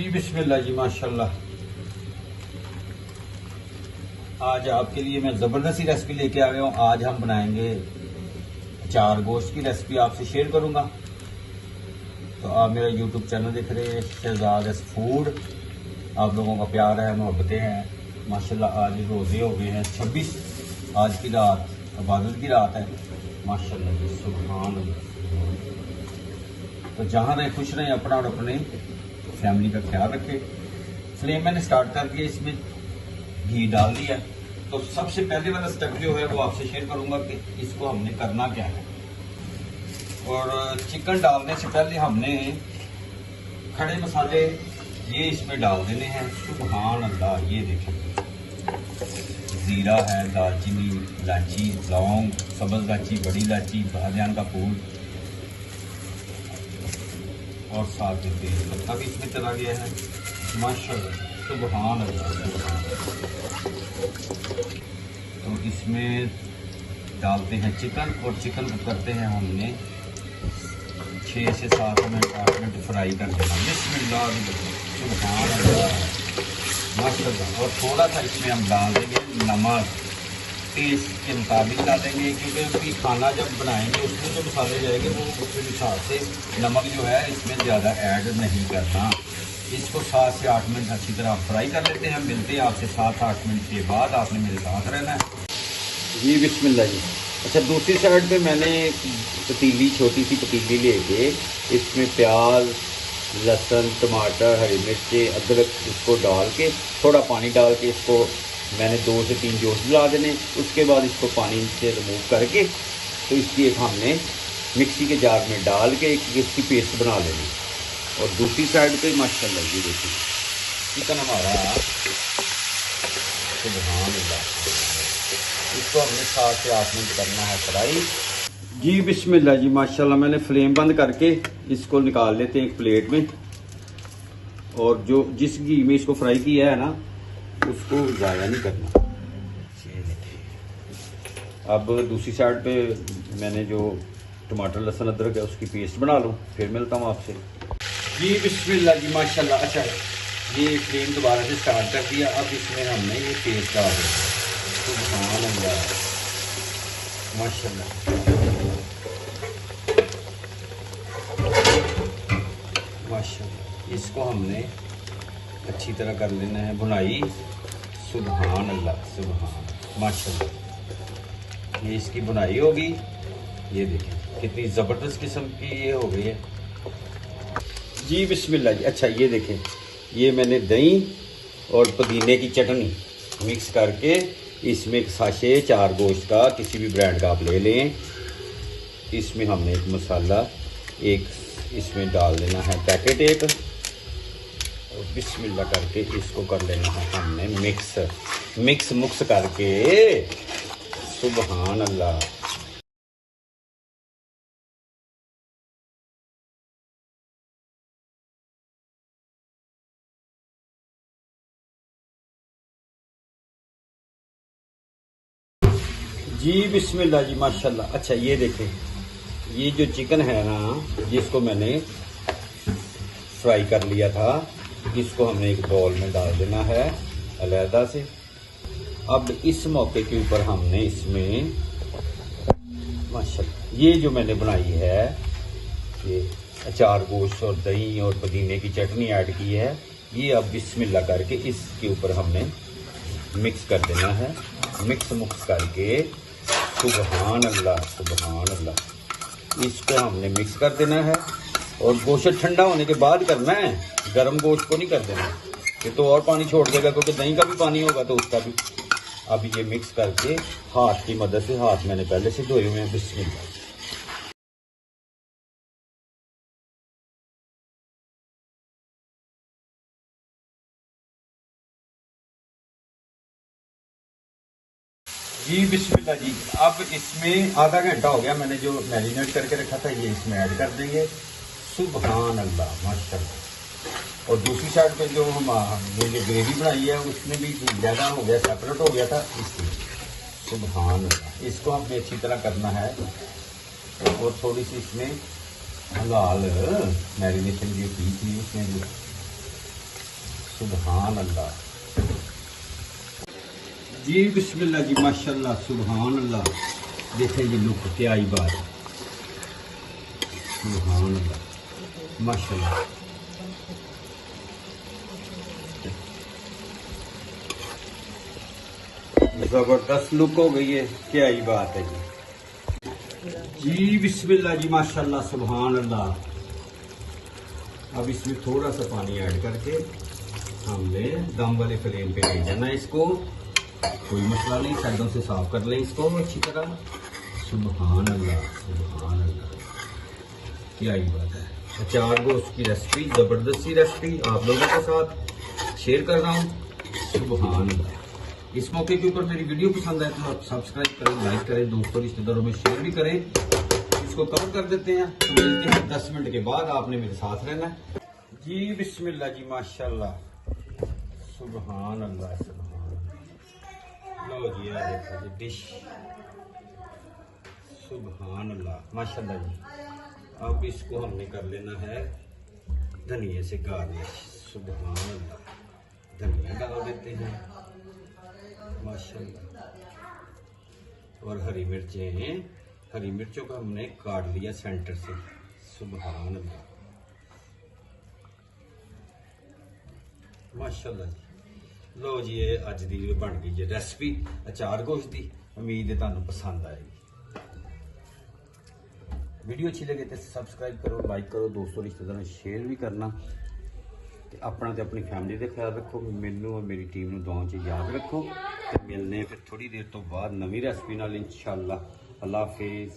जी बिस्मिल्लाह जी माशाल्लाह। आज आपके लिए मैं ज़बरदस्ती रेसिपी लेके आ गया हूँ। आज हम बनाएंगे चार गोश्त की रेसिपी आपसे शेयर करूँगा। तो आप मेरा यूट्यूब चैनल देख रहे हैं शहजाद फूड। आप लोगों का प्यार है, मोहब्बतें हैं माशाल्लाह। आज रोज़े हो गए हैं 26। आज की रात इबादत की रात है माशाल्लाह। सुभान अल्लाह। तो जहाँ रहे खुश रहें, अपना और अपने फैमिली का ख्याल रखें। फ्लेम मैंने स्टार्ट कर दिया, इसमें घी डाल दिया। तो सबसे पहले वाला स्टेप जो है वो आपसे शेयर करूंगा कि इसको हमने करना क्या है। और चिकन डालने से पहले हमने खड़े मसाले ये इसमें डाल देने हैं। सुभान अल्लाह। ये देखें, जीरा है, दालचीनी, इलायची, लौंग, सब्ज़ इलायची, बड़ी इलायची, बादियान का फूल और साथ में तेज पत्ता भी इसमें चला गया है माशाल्लाह। सुभान अल्लाह। तो इसमें डालते हैं चिकन और चिकन को करते हैं हमने 6 से 7 मिनट 8 मिनट फ्राई कर देना। बिस्मिल्लाह। सुभान अल्लाह माशाल्लाह। और थोड़ा सा इसमें हम डाल देंगे नमक, टेस्ट के मुताबिक डालेंगे, क्योंकि अभी खाना जब बनाएंगे उसमें जो मसाले जाएंगे वो उसके हिसाब से नमक जो है इसमें ज़्यादा ऐड नहीं करना। इसको 7 से 8 मिनट अच्छी तरह फ्राई कर लेते हैं। मिलते हैं आपसे 7-8 मिनट के बाद। आपने मेरे साथ रहना है जी। बिस्मिल्लाह जी। अच्छा, दूसरी साइड पे मैंने पतीली, छोटी सी पतीली लेके इसमें प्याज, लहसुन, टमाटर, हरी मिर्ची, अदरक इसको डाल के थोड़ा पानी डाल के इसको मैंने 2 से 3 जोश जला देने। उसके बाद इसको पानी से रिमूव करके तो इसकी एक हमने मिक्सी के जार में डाल के एक इसकी पेस्ट बना लेनी। और दूसरी साइड पे माशाल्लाह ये देखिए चिकन हमारा। सुभान अल्लाह। इसको हमने 7 से 8 मिनट करना है फ्राई जी। बिस्मिल्लाह जी माशाल्लाह। मैंने फ्लेम बंद करके इसको निकाल लेते हैं एक प्लेट में। और जो जिस घी में इसको फ्राई किया है ना उसको ज़ाया नहीं करना। अब दूसरी साइड पे मैंने जो टमाटर, लहसुन, अदरक है उसकी पेस्ट बना लूँ, फिर मिलता हूँ आपसे जी। बिस्मिल्लाह जी माशाल्लाह। अच्छा, ये फ्लेम दोबारा से स्टार्ट कर दिया। अब इसमें हमने ये पेस्ट डाल दिया। सुभान अल्लाह माशाल्लाह। माशाल्लाह। इसको हमने अच्छी तरह कर लेना है भुनाई। सुभान अल्लाह। सुभान माशाल्लाह। ये इसकी बुनाई होगी। ये देखें कितनी ज़बरदस्त किस्म की ये हो गई है जी। बिस्मिल्लाह जी। अच्छा, ये देखें, ये मैंने दही और पुदीने की चटनी मिक्स करके इसमें एक साशे 4 गोश्त का किसी भी ब्रांड का आप ले लें। इसमें हमने एक मसाला एक इसमें डाल देना है पैकेट एक। और बिस्मिल्लाह करके इसको कर लेना है हमने मिक्स मुक्स करके। सुभान अल्लाह। जी बिस्मिल्लाह जी माशाल्लाह। अच्छा, ये देखें, ये जो चिकन है ना जिसको मैंने फ्राई कर लिया था, इसको हमने एक बाउल में डाल देना है अलहदा से। अब इस मौके के ऊपर हमने इसमें माशाल्लाह ये जो मैंने बनाई है ये 4 गोश्त और दही और पुदीने की चटनी ऐड की है। ये अब बिस्मिल्लाह करके इसके ऊपर हमने मिक्स कर देना है। मिक्स मुक्स करके सुभान अल्लाह। सुभान अल्लाह। इसको हमने मिक्स कर देना है। और गोश्त ठंडा होने के बाद करना है, गर्म गोश्त को नहीं कर देना, ये तो और पानी छोड़ देगा, क्योंकि दही का भी पानी होगा तो उसका भी। अब ये मिक्स करके हाथ की मदद से, हाथ मैंने पहले से धोए हुए हैं। बिस्मिल्लाह। जी बिस्मिल्लाह जी। अब इसमें आधा घंटा हो गया, मैंने जो मैरिनेट करके रखा था ये इसमें ऐड कर देंगे। सुभान अल्लाह माशाल्लाह। और दूसरी साइड पे जो हम ये जो ग्रेवी बनाई है उसमें भी ज़्यादा हो गया, सेपरेट हो गया था इसलिए। सुभान अल्लाह। इसको हमें अच्छी तरह करना है। और थोड़ी सी इसमें हलाल मैरिनेशन जो की थी उसमें जो सुभान अल्लाह जी, बिस्मिल्लाह जी, माशाल्लाह, सुभान अल्लाह। देखें जी लुक, क्या ही बात, सुभान अल्लाह, माशाल्लाह। जबरदस्त लुक हो गई है, क्या ही बात है जी बिस्मिल्लाह जी, माशाल्लाह, सुभान अल्लाह। अब इसमें थोड़ा सा पानी ऐड करके हमने दम वाले फ्लेम पे ले जाना है इसको। कोई मसला नहीं, साइडों से साफ कर लें इसको अच्छी तरह। सुभान अल्लाह, सुभान अल्लाह, क्या ही बात है। अचार गोश्त की रेसिपी, जबरदस्त सी रेसिपी आप लोगों के साथ शेयर कर रहा हूँ। सुभान अल्लाह। इस मौके के ऊपर मेरी वीडियो पसंद आए तो आप सब्सक्राइब करें, लाइक करें, दोस्तों रिश्तेदारों में शेयर भी करें। इसको कवर कर देते हैं, तो मिलते हैं 10 मिनट के बाद। आपने मेरे साथ रहना है जी। बिस्मिल्लाह जी, माशाल्लाह, सुभान अल्लाह, सुभान अल्लाह। लो जी, आ देखो जी डिश, सुभान अल्लाह, माशाल्लाह जी। अब इसको हमने कर लेना है धनिया से गार्निश। सुभान अल्लाह, धनिया डाल देते हैं माशाल्लाह। और हरी मिर्चें, हरी मिर्चों को हमने काट लिया सेंटर से। सुभान अल्लाह, माशाल्लाह जी। लो जी, ये अज दी बन गई जी रेसिपी अचार गोश्त की। उम्मीद है तुहानू पसंद आएगी। वीडियो अच्छी लगे तो सब्सक्राइब करो, लाइक करो, दोस्तों रिश्तेदारों शेयर भी करना। ते अपना ते अपनी फैमिली का ख्याल रखो। मैनू और मेरी टीम नू दुआओं च याद रखो। ते मिलने फिर थोड़ी देर तो बाद नवी रेसिपी नाल इंशाअल्लाह। अल्लाह हाफिज़।